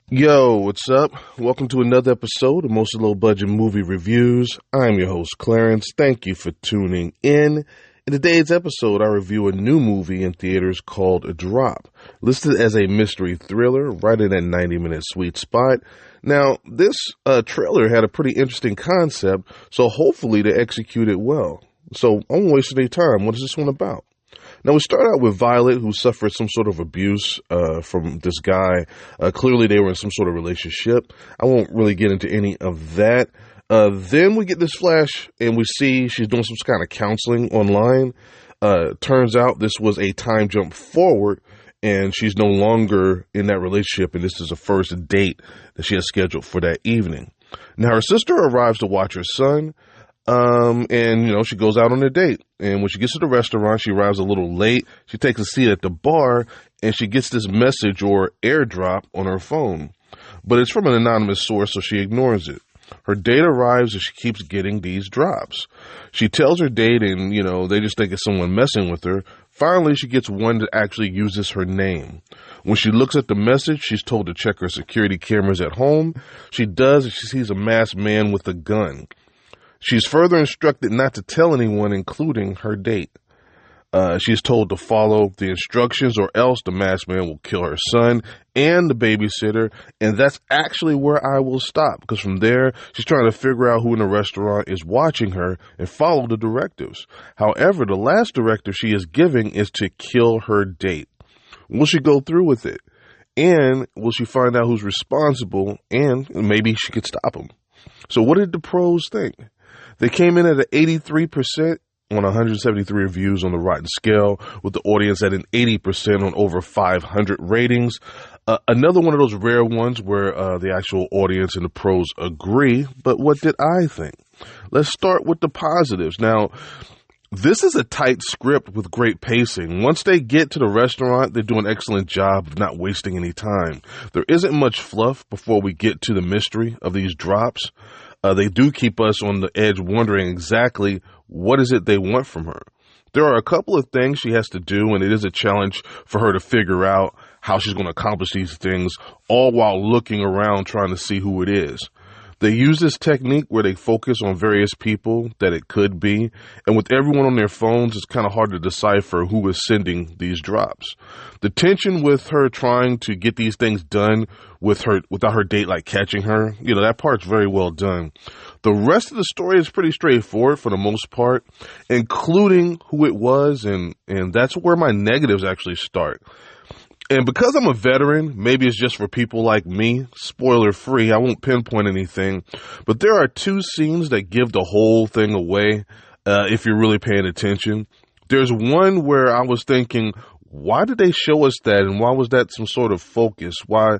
Yo, what's up? Welcome to another episode of Most Low Budget Movie Reviews. I'm your host, Clarence. Thank you for tuning in. In today's episode, I review a new movie in theaters called A Drop, listed as a mystery thriller, right in that 90-minute sweet spot. Now, this trailer had a pretty interesting concept, so hopefully they execute it well. So, I won't waste any time. What is this one about? Now, we start out with Violet, who suffered some sort of abuse from this guy. Clearly, they were in some sort of relationship. I won't really get into any of that. Then we get this flash, and we see she's doing some kind of counseling online. Turns out this was a time jump forward, and she's no longer in that relationship, and this is a first date that she has scheduled for that evening. Now, her sister arrives to watch her son. She goes out on a date. And when she gets to the restaurant, she arrives a little late. She takes a seat at the bar, and she gets this message or airdrop on her phone. But it's from an anonymous source, so she ignores it. Her date arrives, and she keeps getting these drops. She tells her date, and, they just think it's someone messing with her. Finally, she gets one that actually uses her name. When she looks at the message, she's told to check her security cameras at home. She does, and she sees a masked man with a gun. She's further instructed not to tell anyone, including her date. She's told to follow the instructions or else the masked man will kill her son and the babysitter. And that's actually where I will stop, because from there, she's trying to figure out who in the restaurant is watching her and follow the directives. However, the last directive she is giving is to kill her date. Will she go through with it? And will she find out who's responsible? And maybe she could stop him. So what did the pros think? They came in at an 83% on 173 reviews on the Rotten scale, with the audience at an 80% on over 500 ratings. Another one of those rare ones where the actual audience and the pros agree. But what did I think? Let's start with the positives. Now, this is a tight script with great pacing. Once they get to the restaurant, they do an excellent job of not wasting any time. There isn't much fluff before we get to the mystery of these drops. They do keep us on the edge wondering exactly what is it they want from her. There are a couple of things she has to do, and it is a challenge for her to figure out how she's going to accomplish these things, all while looking around trying to see who it is. They use this technique where they focus on various people that it could be, and with everyone on their phones, it's kind of hard to decipher who is sending these drops. The tension with her trying to get these things done without her date like catching her, that part's very well done. The rest of the story is pretty straightforward for the most part, including who it was, and that's where my negatives actually start. And because I'm a veteran, maybe it's just for people like me, spoiler free, I won't pinpoint anything, but there are two scenes that give the whole thing away, if you're really paying attention. There's one where I was thinking, why did they show us that, and why was that some sort of focus? Why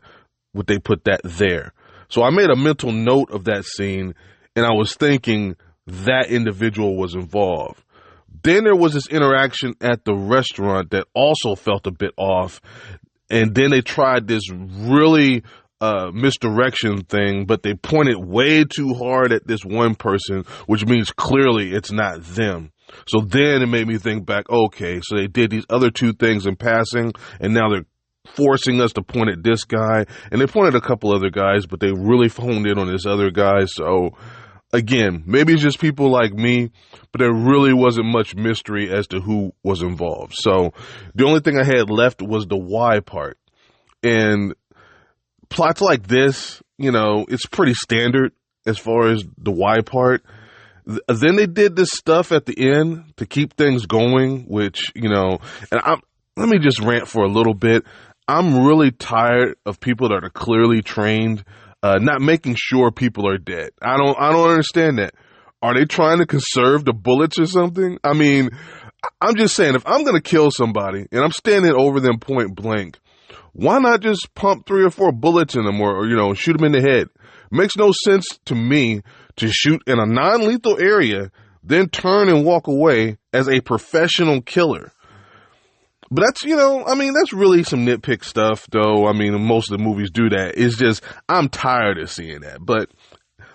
would they put that there? So I made a mental note of that scene, and I was thinking that individual was involved. Then there was this interaction at the restaurant that also felt a bit off. And then they tried this really misdirection thing, but they pointed way too hard at this one person, which means clearly it's not them. So then it made me think back, okay, so they did these other two things in passing, and now they're forcing us to point at this guy. And they pointed at a couple other guys, but they really honed in on this other guy. So again, maybe it's just people like me, but there really wasn't much mystery as to who was involved. So the only thing I had left was the why part. And plots like this, it's pretty standard as far as the why part. Then they did this stuff at the end to keep things going, which, let me just rant for a little bit. I'm really tired of people that are clearly trained not making sure people are dead. I don't understand that. Are they trying to conserve the bullets or something? I mean, I'm just saying, if I'm going to kill somebody and I'm standing over them point blank, why not just pump 3 or 4 bullets in them or shoot them in the head? Makes no sense to me to shoot in a non-lethal area, then turn and walk away as a professional killer. But that's, that's really some nitpick stuff, though. I mean, most of the movies do that. It's just, I'm tired of seeing that. But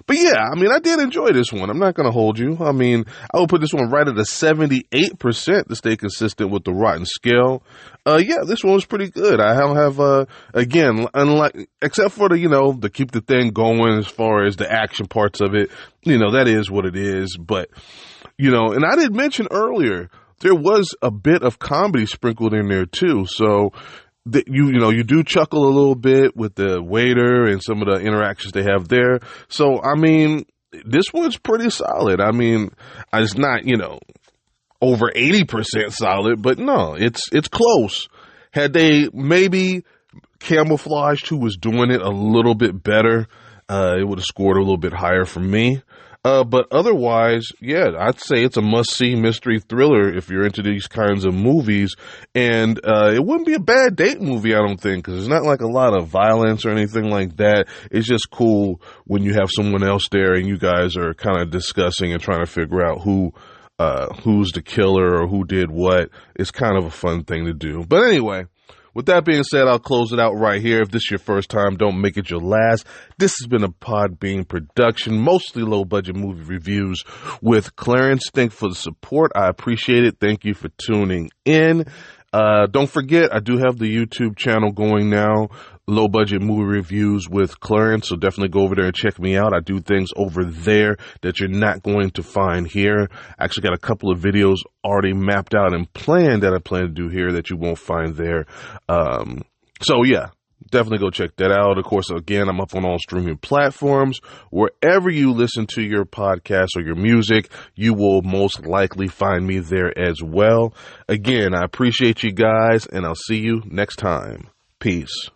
But yeah, I mean, I did enjoy this one. I'm not going to hold you. I mean, I would put this one right at a 78% to stay consistent with the Rotten scale. Yeah, this one was pretty good. I don't have, again, unlike, except for the keep the thing going as far as the action parts of it, that is what it is. But, and I did mention earlier, there was a bit of comedy sprinkled in there too. So, you do chuckle a little bit with the waiter and some of the interactions they have there. So, I mean, this one's pretty solid. I mean, it's not, over 80% solid, but no, it's close. Had they maybe camouflaged who was doing it a little bit better, it would have scored a little bit higher for me. But otherwise, yeah, I'd say it's a must-see mystery thriller if you're into these kinds of movies. And it wouldn't be a bad date movie, I don't think, because it's not like a lot of violence or anything like that. It's just cool when you have someone else there and you guys are kind of discussing and trying to figure out who's the killer or who did what. It's kind of a fun thing to do. But anyway, with that being said, I'll close it out right here. If this is your first time, don't make it your last. This has been a Podbean production, mostly low-budget movie reviews with Clarence. Thank you for the support. I appreciate it. Thank you for tuning in. Don't forget, I do have the YouTube channel going now, Low Budget Movie Reviews with Clarence, so definitely go over there and check me out. I do things over there that you're not going to find here. I actually got a couple of videos already mapped out and planned that I plan to do here that you won't find there. So yeah, definitely go check that out. Of course, again, I'm up on all streaming platforms. Wherever you listen to your podcast or your music, you will most likely find me there as well. Again, I appreciate you guys, and I'll see you next time. Peace.